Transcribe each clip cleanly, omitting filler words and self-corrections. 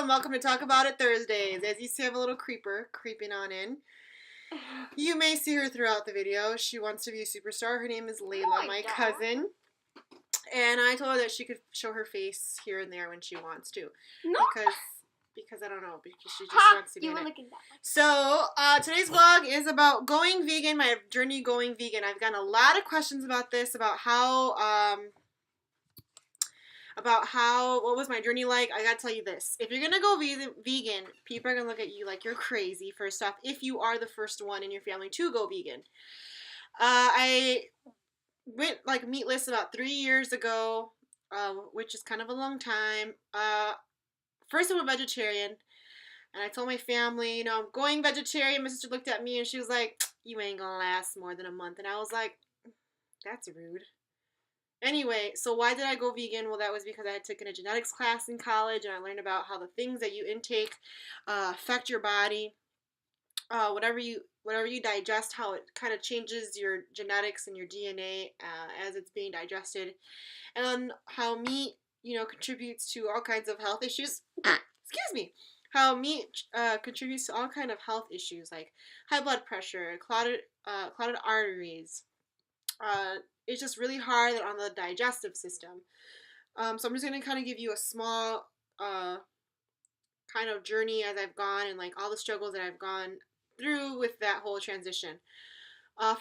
and welcome to Talk About It Thursdays. As you see, I have a little creeper creeping on in. You may see her throughout the video. She wants to be a superstar. Her name is Layla, my cousin. And I told her that she could show her face here and there when she wants to. No. Because I don't know, because she just wants to be in it. So, today's vlog is about going vegan, my journey going vegan. I've gotten a lot of questions about this, about what was my journey like. I gotta tell you this. If you're gonna go vegan, people are gonna look at you like you're crazy, first off, if you are the first one in your family to go vegan. I went meatless about 3 years ago, which is kind of a long time. First I went vegetarian, and I told my family, I'm going vegetarian. My sister looked at me and she was like, you ain't gonna last more than a month. And I was like, that's rude. Anyway, so why did I go vegan? Well, that was because I had taken a genetics class in college, and I learned about how the things that you intake affect your body. Whatever you digest, how it kind of changes your genetics and your DNA as it's being digested, and how meat, contributes to all kinds of health issues. Excuse me. How meat contributes to all kinds of health issues like high blood pressure, clotted arteries. It's just really hard on the digestive system. So I'm just going to kind of give you a small kind of journey as I've gone, and all the struggles that I've gone through with that whole transition.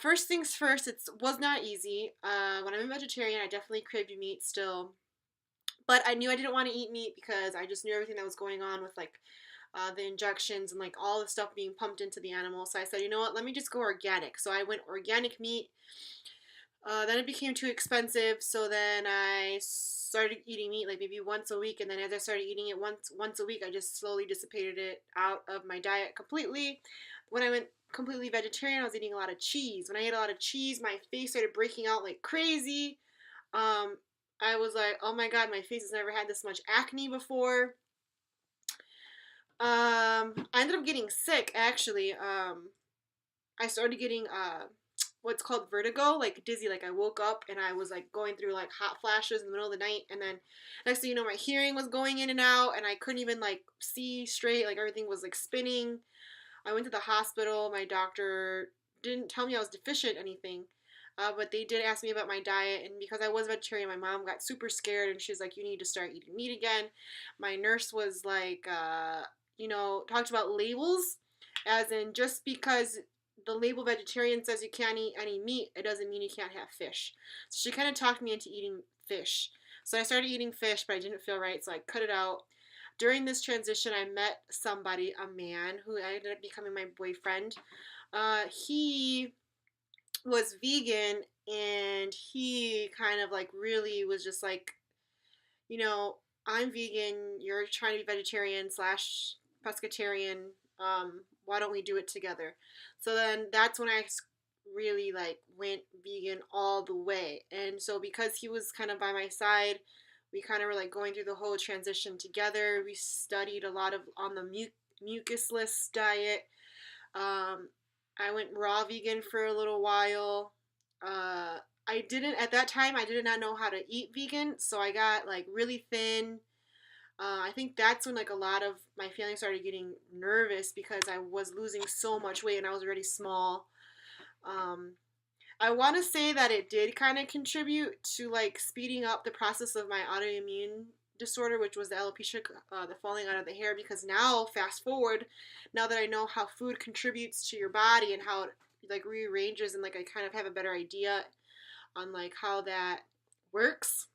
First things first, it was not easy. When I'm a vegetarian, I definitely craved meat still. But I knew I didn't want to eat meat because I just knew everything that was going on with the injections and all the stuff being pumped into the animal. So I said, you know what, let me just go organic. So I went organic meat. Then it became too expensive, so then I started eating meat maybe once a week, and then as I started eating it once a week, I just slowly dissipated it out of my diet completely. When I went completely vegetarian, I was eating a lot of cheese. When I ate a lot of cheese, my face started breaking out like crazy. I was like, oh my god, my face has never had this much acne before. I ended up getting sick, actually. I started getting what's called vertigo, dizzy. I woke up and I was going through hot flashes in the middle of the night, and then next thing you know, my hearing was going in and out, and I couldn't even see straight. Everything was spinning. I went to the hospital. My doctor didn't tell me I was deficient anything, but they did ask me about my diet, and because I was vegetarian, my mom got super scared, and she's like, you need to start eating meat again. My nurse was talked about labels, as in just because the label vegetarian says you can't eat any meat, it doesn't mean you can't have fish. So she kind of talked me into eating fish. So I started eating fish, but I didn't feel right, so I cut it out. During this transition, I met somebody, a man, who ended up becoming my boyfriend. He was vegan, and he kind of really was just I'm vegan, you're trying to be vegetarian / pescatarian, why don't we do it together? So then that's when I really went vegan all the way. And so because he was kind of by my side, we kind of were going through the whole transition together. We studied a lot on the mucusless diet. I went raw vegan for a little while. At that time I did not know how to eat vegan, so I got really thin. I think that's when a lot of my family started getting nervous because I was losing so much weight and I was already small. I want to say that it did kind of contribute to speeding up the process of my autoimmune disorder, which was the alopecia, the falling out of the hair, because now, fast forward, now that I know how food contributes to your body and how it rearranges, and I kind of have a better idea on how that works,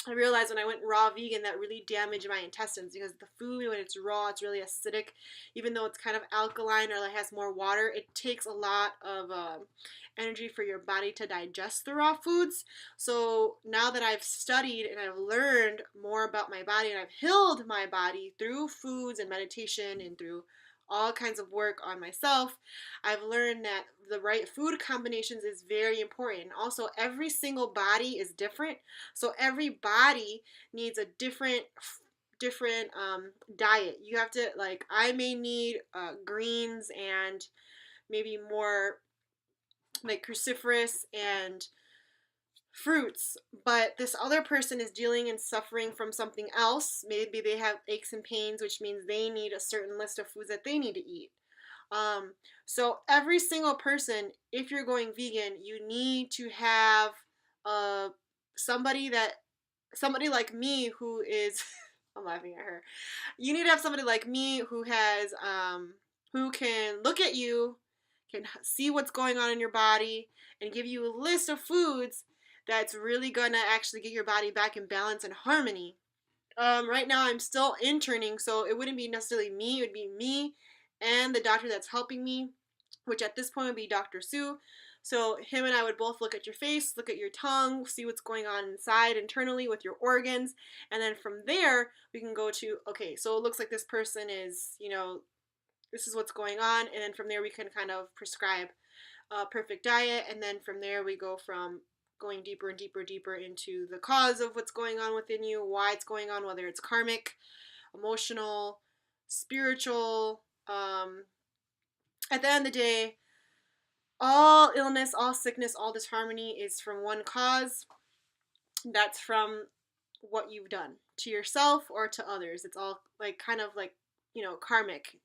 I realized when I went raw vegan that really damaged my intestines, because the food, when it's raw, it's really acidic. Even though it's kind of alkaline or has more water, it takes a lot of energy for your body to digest the raw foods. So now that I've studied and I've learned more about my body, and I've healed my body through foods and meditation and through all kinds of work on myself, I've learned that the right food combinations is very important. Also, every single body is different, so every body needs a different diet. You have to I may need greens and maybe more cruciferous and fruits, but this other person is dealing and suffering from something else. Maybe they have aches and pains, which means they need a certain list of foods that they need to eat. Um, so every single person, if you're going vegan, you need to have uh, somebody that somebody like me who is I'm laughing at her. You need to have somebody like me who has who can look at you, can see what's going on in your body, and give you a list of foods that's really gonna actually get your body back in balance and harmony. Right now I'm still interning, so it wouldn't be necessarily me, it would be me and the doctor that's helping me, which at this point would be Dr. Sue. So him and I would both look at your face, look at your tongue, see what's going on inside internally with your organs, and then from there we can go to, okay, so it looks like this person is, this is what's going on, and then from there we can kind of prescribe a perfect diet, and then from there we go from going deeper and deeper, deeper into the cause of what's going on within you, why it's going on, whether it's karmic, emotional, spiritual. At the end of the day, all illness, all sickness, all disharmony is from one cause. That's from what you've done to yourself or to others. It's all like kind of like, karmic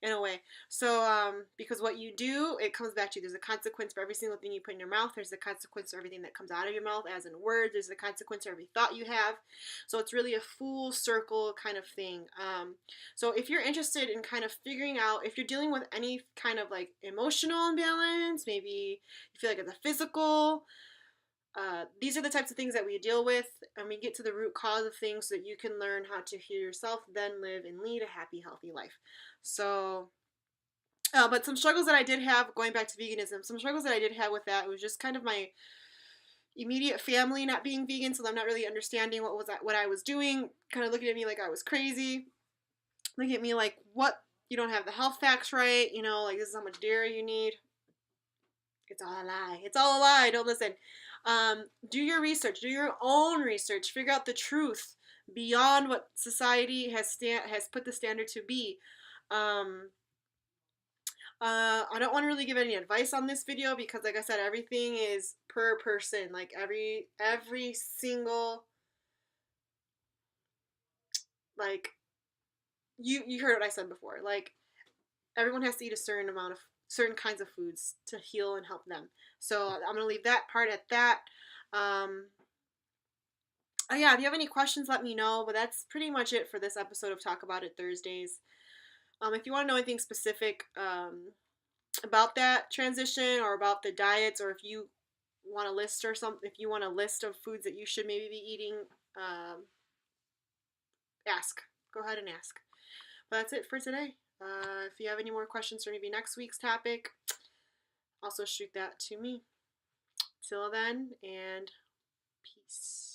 in a way. So, because what you do, it comes back to you. There's a consequence for every single thing you put in your mouth. There's a consequence for everything that comes out of your mouth, as in words. There's a consequence for every thought you have. So it's really a full circle kind of thing. So if you're interested in kind of figuring out, if you're dealing with any kind of like emotional imbalance, maybe you feel like it's a physical, these are the types of things that we deal with, and we get to the root cause of things so that you can learn how to heal yourself, then live and lead a happy, healthy life. So, but some struggles that I did have, going back to veganism, some struggles that I did have with that, it was just kind of my immediate family not being vegan, so I'm not really understanding what I was doing, kind of looking at me like I was crazy, looking at me like, what, you don't have the health facts right, like this is how much dairy you need. It's all a lie. It's all a lie. Don't listen. Do your research. Do your own research. Figure out the truth beyond what society has put the standard to be. I don't want to really give any advice on this video because, like I said, everything is per person. Like every single, like, you heard what I said before. Like, everyone has to eat a certain kinds of foods to heal and help them. So I'm gonna leave that part at that. Yeah, if you have any questions, let me know. But that's pretty much it for this episode of Talk About It Thursdays. If you want to know anything specific about that transition or about the diets, or if you want a list or something, if you want a list of foods that you should maybe be eating, ask. Go ahead and ask. But that's it for today. If you have any more questions for maybe next week's topic, also shoot that to me. Till then, and peace.